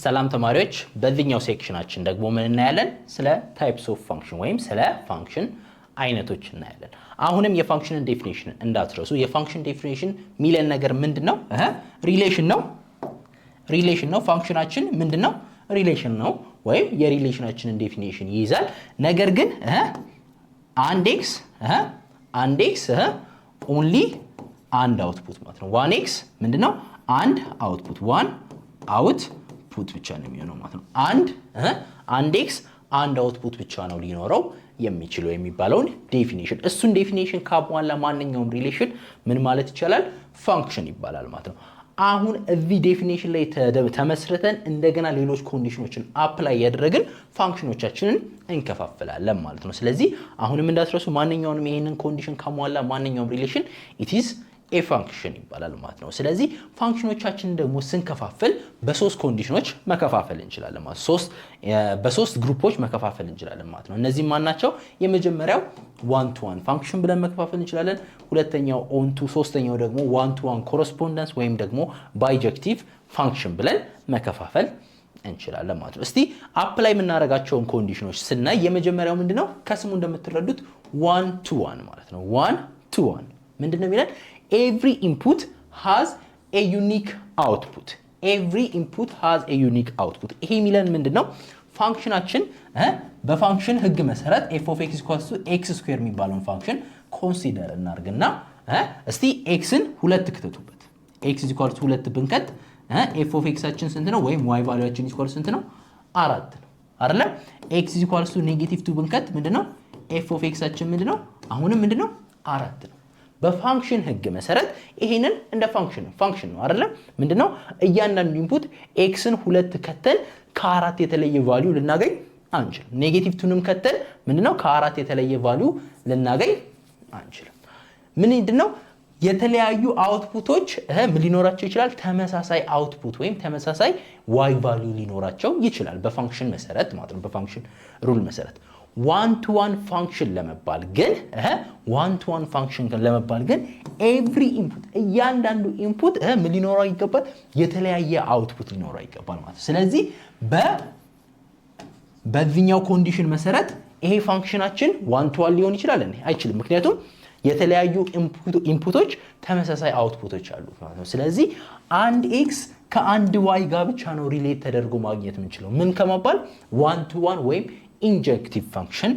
ሰላም ተማሪዎች በዚህኛው ሴክሽናችን ደግሞ ምን እናያለን ስለ ታይፕስ ኦፍ ፋንክሽን ወይም ስለ ፋንክሽን አይነቶች እናያለን አሁንም የፋንክሽን ዴፊኒሽን እንዳትረሱ የፋንክሽን ዴፊኒሽን ሚለን ነገር ምንድነው ሪሌሽን ነው ፋንክሽናችን ምንድነው ሪሌሽን ነው ወይም የሪሌሽናችንን ዴፊኒሽን ይይዛል ነገር ግን አንድ ኤክስ ኦንሊ አንድ አውትፑት ማለት ነው 1x ምንድነው አንድ አውትፑት 1 አውትፑት ብቻ ነው የሚሆነው ማለት ነው አንድ ኤክስ አንድ አውትፑት ብቻ ነው ሊኖረው የሚችለው የሚባለውን ዴፊኒሽን እሱን ዴፊኒሽን ካሟላ ማንኛውም ሪሌሽን ምን ማለት ይቻላል ፋንክሽን ይባላል ማለት ነው አሁን እዚህ ዴፊኒሽን ላይ ተመስርተን እንደገና ሌሎች ኮንዲሽኖችን አፕላይ ያደረግን ፋንክሽኖቻችንን እንከፋፍላለን ማለት ነው ስለዚህ አሁንም እንዳትረሱ ማንኛውንም ይሄንን ኮንዲሽን ካሟላ ማንኛውም ሪሌሽን it is a function ይባላል ማለት ነው ስለዚህ ፋንክሽኖቻችንን ደግሞ ስንከፋፍል በሶስት ኮንዲሽኖች መከፋፈል እንችላለን ማለት በሶስት ግሩፖች መከፋፈል እንችላለን ማለት ነው እነዚህ ማን ናቸው የመጀመሪያው one to one ፋንክሽን ብለን መከፋፈል እንችላለን ሁለተኛው on to ሶስተኛው ደግሞ one to one correspondence ወይም ደግሞ ባይጀክቲቭ ፋንክሽን ብለን መከፋፈል እንችላለን ማለት ነው እስቲ አፕላይ የምናደርጋቸውን ኮንዲሽኖች ስናይ የመጀመሪያው ምንድነው ከስሙ እንደምትረዱት one to one ማለት ነው one to one ምንድነው የሚለን every input has a unique output ይሄ የሚለን ምንድነው ፋንክሽናችን በፋንክሽን ህግ መሰረት f of x = x² የሚባለውን ፋንክሽን ኮንሲደር እናርግና እስቲ x ን ሁለት ከተቱበት x = 2 ብንከት f of x አችን ስንት ነው ወይም y ቫልዩአችን = ስንት ነው 4 ነው አይደለ x = -2 ብንከት ምንድነው f of x አችን ምንድነው አሁንም ምንድነው 4 ነው በፋንክሽን ህግ መሰረት ይሄንን እንደ ፋንክሽን ነው አይደለ ምንድነው እያንዳንዱ ኢንፑት x ን ሁለት ከተን ከ4 የተለየ ቫልዩ ልናገኝ አንችልም -2ንም ከተን ምንድነው ከ4 የተለየ ቫልዩ ልናገኝ አንችልም ምንድነው የተለያዩ አውትፑቶች ምን ሊኖራቸው ይችላል ተመሳሳይ አውትፑት ወይም ተመሳሳይ y ቫልዩ ሊኖራቸው ይችላል በፋንክሽን መሰረት ማለት ነው በፋንክሽን ሩል መሰረት one to one function ለመባል ግን every input እያንዳንዱ ኢንፑት ምን ሊኖረው ይገባል የተለያየ አውትፑት ሊኖረው ይገባል ማለት ነው ስለዚህ በዚህኛው ኮንዲሽን መሰረት ይሄ ፋንክሽናችን one to one ሊሆን ይችላል አይችልም ምክንያቱም የተለያዩ ኢንፑቶች ተመሳሳይ አውትፑቶች አሉት ማለት ነው ስለዚህ አንድ x ከአንድ y ጋር ብቻ ነው ሪሌት ተደርጎ ማግኘት የምንችለው ምን ከመባል one to one ወይም injective function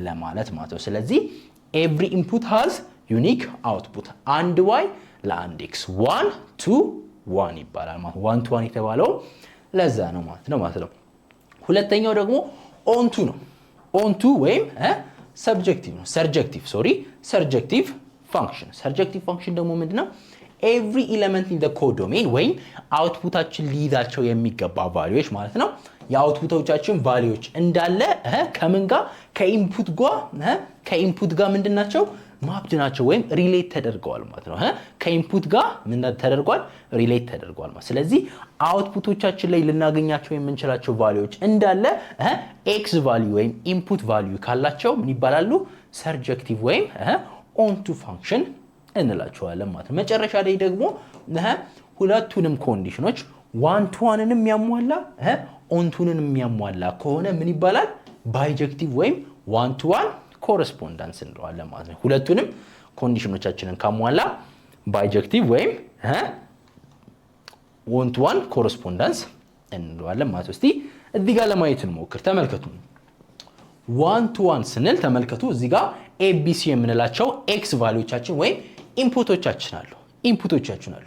ለማለት ማለት ነው ስለዚህ every input has unique output and y ለአንድ x 1 to 1 ይባላል ማለት 1 to 1 የተባለው ለዛ ነው ማለት ነው ሁለተኛው ደግሞ on to ነው on to ወይም surjective function ደግሞ ምንድነው every element in the codomain ወይም አውትፑታችን ሊይዛቸው የሚገባ ቫልዩዎች ማለት ነው የአውትፑቶቻችን ቫልዩዎች እንዳለ ከምን ጋር ከኢንፑት ጋር ምንድናቸው ማፕድ ናቸው ወይም ሪሌት ተደርገዋል ማለት ነው ከኢንፑት ጋር ምን ተደርጓል ሪሌት ተደርጓል ማለት ስለዚህ አውትፑቶቻችን ላይ ልናገኛቸው የምንችላቸው ቫልዩዎች እንዳለ ኤክስ ቫልዩ ወይም ኢንፑት ቫልዩ ካላቸው ምን ይባላሉ ሰርጀክቲቭ ወይም ኦንቱ ፋንክሽን እንላቸዋለን ማለት ነው መጨረሻ ላይ ደግሞ ሁለቱንም ኮንዲሽኖች one to one ንም ያሟላ on to ንም ያሟላ ከሆነ ምን ይባላል ባይጀክቲቭ ወይም one to one correspondence እንለዋለን ማለት ነው ሁለቱንም ኮንዲሽኖቻችንን ካሟላ ባይጀክቲቭ ወይም one to one correspondence እንለዋለን ማለት ነው እስቲ እዚህ ጋር ለማየት እንሞክር ተመልከቱ one to one ስንል ተመልከቱ እዚህ ጋር abc የምንላቸው x ቫልዩዎቻችን ወይም ኢንፑቶቻችን አሉ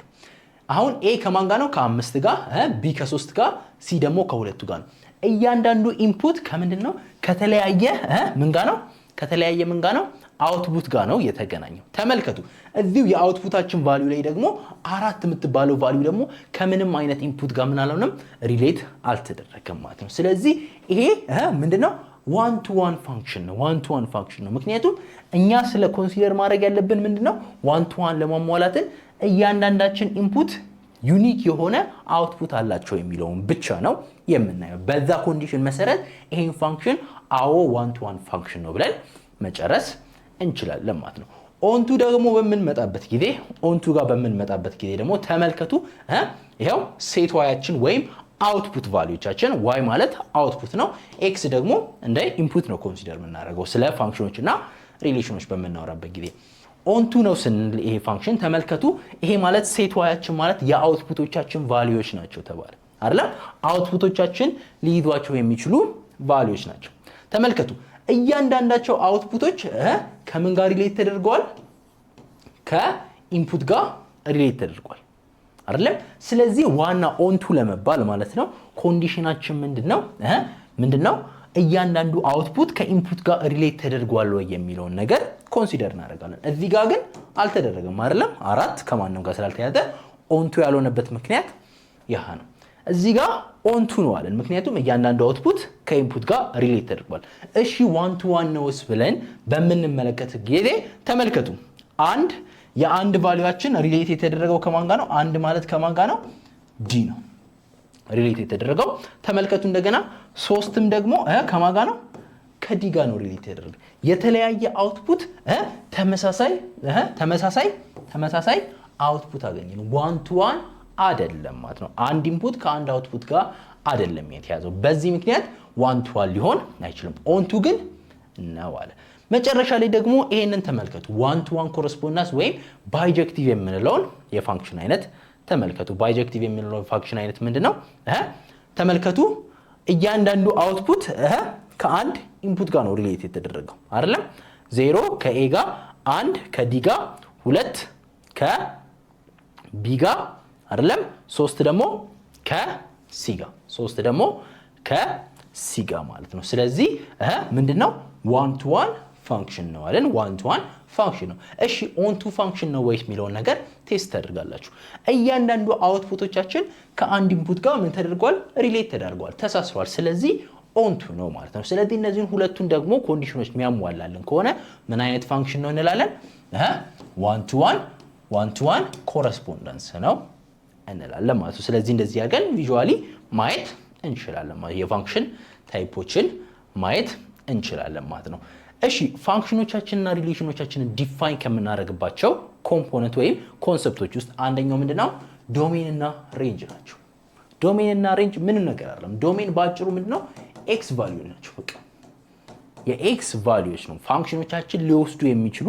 አሁን a ከማን ጋር ነው ከ5 ጋር b ከ3 ጋር c ደግሞ ከ2 ጋር ነው እያንዳንዱ ኢንፑት ከምንድነው ከተለያየ ምን ጋር ነው አውትፑት ጋር ነው የተገናኘው ተመልከቱ እዚሁ የአውትፑታችን ቫልዩ ላይ ደግሞ 4 የምትባለው ቫልዩ ደግሞ ከምንም አይነት ኢንፑት ጋር ምን አላልንም ሪሌት አልተደረገም ማለት ነው ስለዚህ ይሄ ምንድነው one to one function ነው ምክንያቱም እኛ ስለ ኮንሲደር ማድረግ ያለብን ምንድነው one to one ለማሟላትን እያንዳንዳችን ኢንፑት ዩኒክ የሆነ አውትፑት አላቸው የሚለውን ብቻ ነው የምናየው በዛ ኮንዲሽን መሰረት ይሄን ፋንክሽን አዎ one to one function ነው ብለን መጨረስ እንችላለን ማለት ነው ኦንቱ ደግሞ በመንመጣበት ጊዜ ደግሞ ተመልከቱ ይሄው ሴት ዋያችን ወይም አውትፑት ቫልዩቻችን y ማለት አውትፑት ነው x ደግሞ እንደ ኢንፑት ነው ኮንሲደር የምናደርገው ስለ ፋንክሽኖችና ሪሌሽኖች በመናወራበት ጊዜ ኦንቱ ነው ስንል ይሄ ፋንክሽን ተመልከቱ ይሄ ማለት ሴት ዋያችን ማለት የአውትፑቶቻችን ቫልዩዎች ናቸው ተባለ አይደል አውትፑቶቻችን ሊይዟቸው የሚችሉ ቫልዩዎች ናቸው ተመልከቱ እያንዳንዳቸው አውትፑቶች ከምን ጋር ሪሌት ተደርገዋል ከኢንፑት ጋር ሪሌት ተደርገዋል አይደል ስለዚህ ዋና ኦንቱ ለመባል ማለት ነው ኮንዲሽናችን ምንድነው እያንዳንዱ አውትፑት ከኢንፑት ጋር ሪሌት ተደርጓል ወይ የሚለውን ነገር ኮንሲደር እናደርጋለን እዚህ ጋር ግን አልተደረገም አይደለም 4 ከማንም ጋር ስላልተያዘ ኦንቱ ያልሆነበት ምክንያት ያህ ነው እዚህ ጋር ኦንቱ ነው አለን ምክንያቱም እያንዳንዱ አውትፑት ከኢንፑት ጋር ሪሌት ተደርጓል እሺ ዋን ቱ ዋን ነውስ ብለን በመንመለከት ጊዜ ተመልከቱ አንድ የአንድ ቫልዩአችን ሪሌት የተደረገው ከማን ጋር ነው አንድ ማለት ከማን ጋር ነው ዲ ነው ሪሌት የተደረገው ተመልከቱ እንደገና ሶስትም ደግሞ ከማን ጋር ነው ከዲ ጋር ነው ሪሌት የተደረገው የተለያየ አውትፑት ተመሳሳይ አውትፑት አገኘን ዋን ቱ ዋን አይደለም ማለት ነው አንድ ኢንፑት ከአንድ አውትፑት ጋር አይደለም የተያዘው በዚህ ምክንያት ዋን ቱ ዋን ሊሆን አይችልም ኦንቱ ግን ነው አለ መጨረሻ ላይ ደግሞ ይሄንን ተመልከቱ ዋን ቱ ዋን ኮረስፖንዳንስ ወይም ባይጀክቲቭ የምንለውን የፋንክሽን አይነት ተመልከቱ ባይጀክቲቭ የምንለው ፋንክሽን አይነት ምንድነው ተመልከቱ እያንዳንዱ አውትፑት ከአንድ ኢንፑት ጋር ነው ሪሌት የተደረገው አይደል 0 ከኤ ጋር 1 ከዲ ጋር 2 ከቢ ጋር አይደለም 3 ደግሞ ከሲ ጋር ማለት ነው ስለዚህ ምንድነው ዋን ቱ ዋን ፋንክሽን ነው አይደል ዋን ቱ ዋን ፋንክሽን ነው እሺ ኦን ቱ ፋንክሽን ነው ወይስ የሚለውን ነገር ቴስት ታደርጋላችሁ እያንዳንዱ አውትፑቶቻችን ከአንድ ኢንፑት ጋር ምን ተደርጓል ሪሌት ተደርጓል ተሳስሯል ስለዚህ ኦን ቱ ነው ማለት ነው ስለዚህ እነዚህን ሁለቱን ደግሞ ኮንዲሽኖች የሚያሟላልን ከሆነ ምን አይነት ፋንክሽን ነው እንላለን ዋን ቱ ዋን ኮረስፖንዳንስ ነው እንላለን ማለት ነው ስለዚህ እንደዚህ ያገን ቪዥዋሊ ማየት እንችላለን ማለት የፋንክሽን ታይፖችን ማየት እንችላለን ማለት ነው እሺ ፋንክሽኖቻችንና ሪሌሽኖቻችንን ዲፋይን ከምናደርግባቸው ኮምፖነንት ወይም ኮንሰፕቶች ውስጥ አንደኛው ምንድነው ዶሜን እና ሬንጅ ናቸው ዶሜን እና ሬንጅ ምን ነገር አይደለም ዶሜን ባጭሩ ምንድነው ኤክስ ቫልዩ ናቸው በቃ የኤክስ ቫልዩዎች ነው ፋንክሽኖቻችን ሊወስዱ የሚችሉ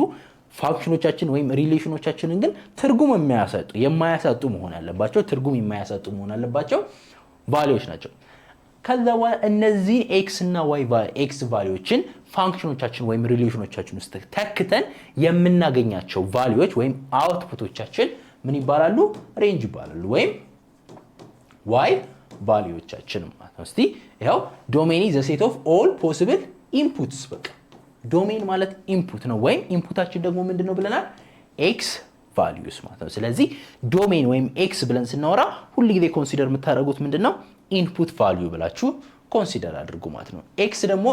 ፋንክሽኖቻችን ወይም ሪሌሽኖቻችንን ግን ትርጉም የማያሳጡ መሆን አለባቸው ትርጉም የማያሳጡ መሆን አለባቸው ቫልዩዎች ናቸው ከዛ እነዚህ ኤክስ እና ዋይ ኤክስ ቫልዩዎችን ፋንክሽኖቻችን ወይም ሪሌሽኖቻችን ውስጥ ተክተን የምናገኛቸው ቫልዩዎች ወይም አውትፑቶቻችን ምን ይባላሉ ሬንጅ ይባላሉ ወይም ዋይ ቫልዩዎቻችን ማለት ነው እስቲ ይሄው ዶሜን ኢዝ ዘ ሴት ኦፍ ኦል ፖሲብል ኢንፑትስ በቃ ዶሜን ማለት ኢንፑት ነው ወይም ኢንፑታችን ደግሞ ምንድነው ብለናል ኤክስ ቫልዩስ ማለት ነው ስለዚህ ዶሜን ወይም ኤክስ ብለን ስናወራ ሁሉ ጊዜ ኮንሲደር የምታደርጉት ምንድነው ኢንፑት ቫልዩ ብላችሁ ኮንሲደር አድርጉ ማለት ነው ኤክስ ደግሞ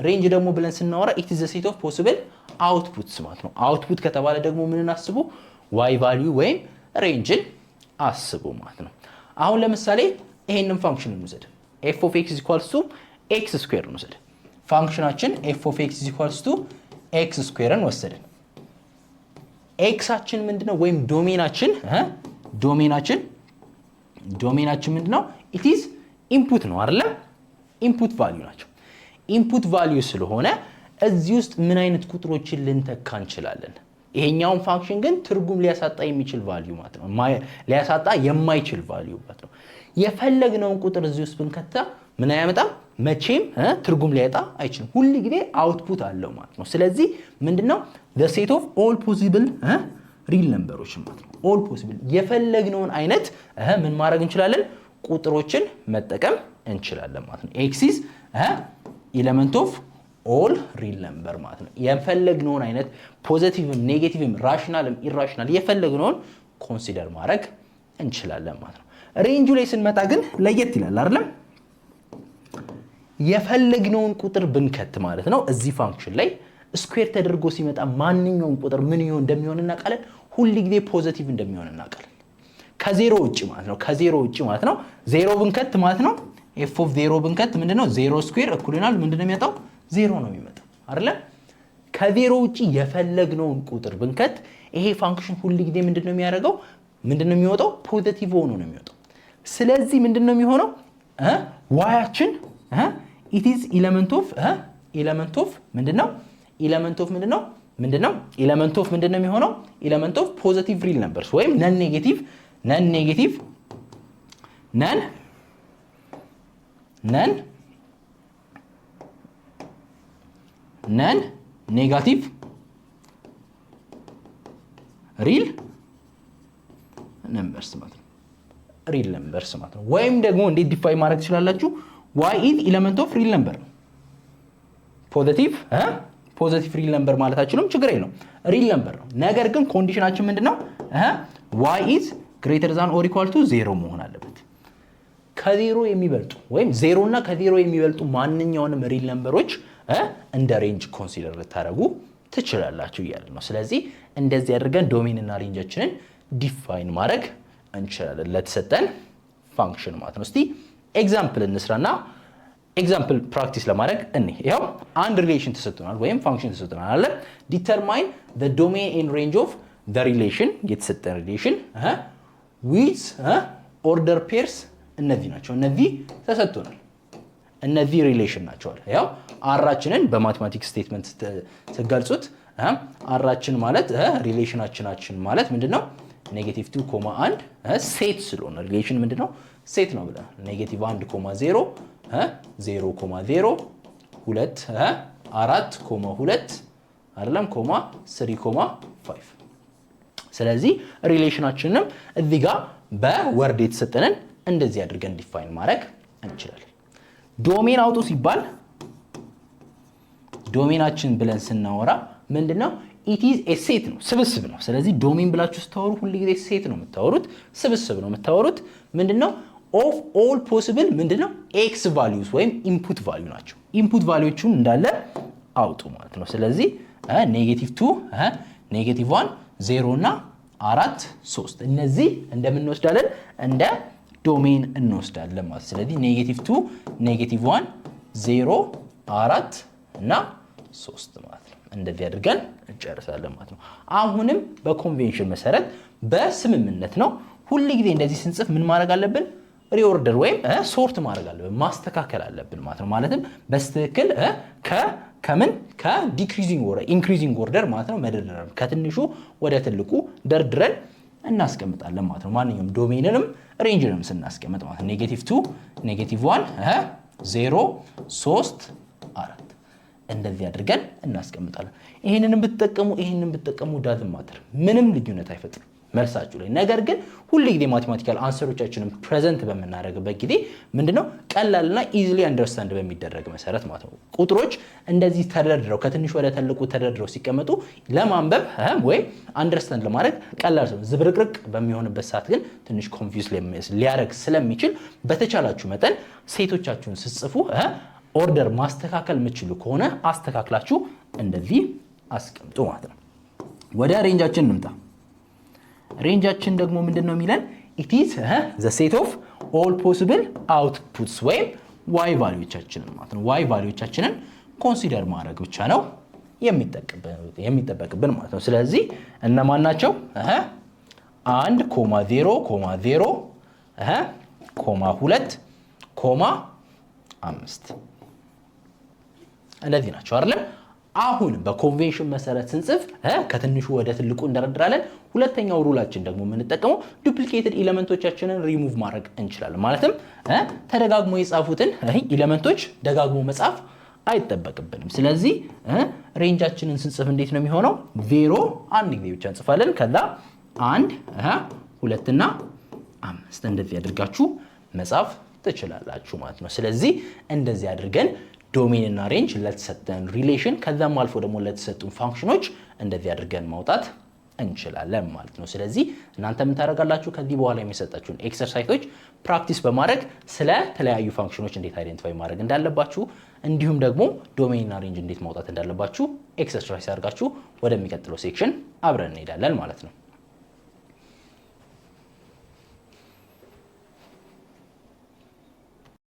ሬንጅ ደግሞ ብለን ስናወራ ኢት ኢዝ ዘ ሴት ኦፍ ፖሲብል አውትፑትስ ማለት ነው አውትፑት ከተባለ ደግሞ ምንን አስቡ ዋይ ቫልዩ ወይም ሬንጅን አስቡ ማለት ነው አሁን ለምሳሌ ይሄንን ፋንክሽን እንውሰድ f of x = x ስኩዌር እንውሰድ ፋንክሽናችን f of x = x ስኩዌርን ወሰድን ኤክሳችን ምንድነው ወይም ዶሜናችን ምንድነው ኢት ኢዝ ኢንፑት ነው አይደል ኢንፑት ቫልዩ ናቸው ኢንፑት ቫልዩ ስለሆነ እዚህ ውስጥ ምን አይነት ቁጥሮችን ልንተካ እንችላለን ይሄኛውን ፋንክሽን ግን ትርጉም ሊያሳጣ የሚችል ቫልዩ ማለት ነው ሊያሳጣ የማይችል ቫልዩ ማለት ነው የፈለግነውን ቁጥር እዚህ ውስጥ ብንከታ ምን ያመጣም መቼም ትርጉም ሊያጣ አይችልም ሁሉ ጊዜ አውትፑት አለው ማለት ነው ስለዚህ ምንድነው the set of all possible real numbers ማለት ነው all possible የፈለግነውን አይነት ምን ማድረግ እንችላለን ቁጥሮችን መጠቀም እንችላለን ማለት ነው x is element of all real number ማለት ነው የፈለግነውን አይነት ፖዚቲቭም ኔጌቲቭም ራሽናልም ኢራሽናል የፈለግነውን ኮንሲደር ማድረግ እንችላለን ማለት ነው ሬንጁ ላይ ስንመጣ ግን ለየት ይላል አይደል የፈለግነውን ቁጥር ብንከት ማለት ነው እዚህ ፋንክሽን ላይ ስኩዌር ተደርጎ ሲመጣ ማንኛውም ቁጥር ምን ይሆን እንደሚሆን እናውቃለን ሁሉ ጊዜ ፖዚቲቭ እንደሚሆን እናውቃለን ከዜሮ ውጪ ማለት ነው ዜሮ ብንከት ማለት ነው f of 0 ብንከት ምንድነው 0 ስኩዌር እኩል ይሆናል ምንድነው የሚመጣው 0 ነው የሚመጣው አይደል ከዜሮ ውጪ የፈለግነውን ቁጥር ብንከት ይሄ ፋንክሽን ሁሉ ጊዜ ምንድነው የሚያደርገው ምንድነው የሚወጣው ፖዚቲቭ ሆኖ ነው የሚወጣው ስለዚህ ምንድነው የሚሆነው ዋያችን it is element of ምንድነው element of ምንድነው element of ምንድነው የሚሆነው element of positive real numbers ወይም non negative real numbers ማለት ነው real numbers ማለት ነው ወይም ደግሞ እንዴት ዲፋይን ማድረግ ትችላላችሁ y is element of real number positive real number ማለታችንም ችግር የለውም real number ነው ነገር ግን ኮንዲሽናችን ምንድነው y is greater than or equal to 0 መሆን አለበት ከዜሮ የሚበልጡ ወይም 0 እና ከዜሮ የሚበልጡ ማንኛውንም real numberዎች እንደ ሬንጅ ኮንሲደር ልታደርጉ ትችላላችሁ ይያል ነው ስለዚህ እንደዚህ አድርገን ዶሜን እና ሬንጃችንን ዲፋይን ማድረግ እንችላለን ለተሰጠን ፋንክሽን ማለት ነው እስቲ ኤግዛምፕል እንስራና ኤግዛምፕል ፕራክቲስ ለማድረግ ይሄው አንድ ሪሌሽን ተሰጥቶናል ወይም ፋንክሽን ተሰጥቶናል አለ ዲተርማይን the domain and range of the relation የተሰጠን ሪሌሽን with order pairs እነዚህ ናቸው እነዚህ ተሰጥቶናል እነዚህ ሪሌሽን ናቸው አለ ያው አራችንን በማቴማቲክስ ስቴትመንት ተገልጹት አራችን ማለት ሪሌሽናችን ማለት ምንድነው -2, 1 ሴት ስለሆነ ሪሌሽን ምንድነው ሴት ነው ብለን -1, 0 0, 0 2 4, 2 አይደለም 3, 5 ስለዚህ ሪሌሽናችንንም እዚህ ጋር በወርድ የተሰጠንን እንደዚህ አድርገን ዲፋይን ማድረግ እንችላለን ዶሜን አውጡ ሲባል ዶሜናችን ብለን ስናወራ ምንድነው it is a set ነው ስብስብ ነው ስለዚህ ዶሜን ብላችሁ ስታወሩ ሁሉ ጊዜ ሴት ነው የምታወሩት ስብስብ ነው የምታወሩት ምንድነው of all possible ምንድነው x values ወይም input value ናቸው input valueዎቹን እንዳለ አውጡ ማለት ነው ስለዚህ -2 -1 0 እና 4 3 እነዚህ እንደምንወስዳለን እንደ ዶሜን እንወስዳለን ማለት ስለዚህ -2 -1 0 4 እና 3 ማለት ነው እንደዚህ አድርገን እንጨርሳለን ማለት ነው አሁንም በኮንቬንሽን መሰረት በስምምነት ነው ሁሉ ጊዜ እንደዚህ ስንጽፍ ምን ማድረግ አለብን ሪኦርደር ወይም ሶርት ማድረግ አለብን ማስተካከል አለብን ማለት ነው ማለትም በስትክክል ከምን ከዲክሪዚንግ ኦር ኢንክሪዚንግ ኦርደር ማለት ነው መደርደር ከትንሹ ወደ ትልቁ ደርድረን እናስቀምጣለን ማለት ነው ማንኛውም ዶሜንንም ሬንጅንም ስናስቀምጥ ማለት ነው -2 -1 0 3 4 እንደዚህ አድርገን እናስቀምጣለን ይሄንንም ብትጠቀሙ ዳዝንት ማተር ምንም ልዩነት አይፈጥርም መልሳችሁ ላይ ነገር ግን ሁሉ ጊዜ ማቴማቲካል አንሰሮቻችንን ፕሬዘንት በመናረግበት ጊዜ ምንድነው ቀላልና ኢዚሊ አንደርስታንድ በሚደረግ መሰረት ማለት ነው ቁጥሮች እንደዚህ ተደርድረው ከትንሽ ወደ ትልቁ ተደርድረው ሲቀመጡ ለማንበብ ወይ አንደርስታንድ ለማድረግ ቀላል ነው ዝብርቅርቅ በሚሆንበት ሰዓት ግን ትንሽ ኮንፊውዝ ሊያደርግ ስለሚችል በተቻላችሁ መጠን ሴቶቻችሁን ስጽፉ ኦርደር ማስተካከል የምትችሉ ከሆነ አስተካክላችሁ እንደዚህ አስቀምጡ ማለት ነው ወደ ሬንጃችን እንምጣ ሬንጃችን ደግሞ ምንድነው የሚለን it is the set of all possible outputs ወይም y ቫልዩዎቻችንን ማለት ነው y ቫልዩዎቻችንን ኮንሲደር ማድረግ ብቻ ነው የሚጠበቅብን ማለት ነው ስለዚህ እነማን ናቸው 1, 0, 0 2, 5 እነዚህ ናቸው አይደል አሁን በኮንቬንሽን መሰረት ስንጽፍ ከትንሹ ወደ ትልቁ እንደረድራለን ሁለተኛው ሩላችን ደግሞ የምንጠቀመው ዱፕሊኬትድ ኤሌመንቶቻችንን ሪሙቭ ማድረግ እንችላለን ማለትም ተደጋግሞ የጻፉትን ኤሌመንቶች ደጋግሞ መጻፍ አይተበቅብንም ስለዚህ ሬንጃችንን ስንጽፍ እንዴት ነው የሚሆነው 0 አንድ ጊዜ ብቻ እንጽፋለን ከዛ 1 2 እና 5 እንደዚህ አድርጋችሁ መጻፍ ትችላላችሁ ማለት ነው ስለዚህ እንደዚህ አድርገን ዶሜን እና ሬንጅ ለተሰጠን ሪሌሽን ከዛም አልፎ ደግሞ ለተሰጡን ፋንክሽኖች እንደዚህ አድርገን ማውጣት እንችላለን ማለት ነው ስለዚህ እናንተ ምን ታደርጋላችሁ ከዚህ በኋላ የሚሰጣችሁን ኤክሰርሳይዞች ፕራክቲስ በማድረግ ስለ ተለያዩ ፋንክሽኖች እንዴት አይደንቲፋይ ማድረግ እንዳለባችሁ እንዲሁም ደግሞ ዶሜን እና ሬንጅ እንዴት ማውጣት እንዳለባችሁ ኤክሰርሳይዝ አድርጋችሁ ወደሚቀጥለው ሴክሽን አብረን እንሄዳለን ማለት ነው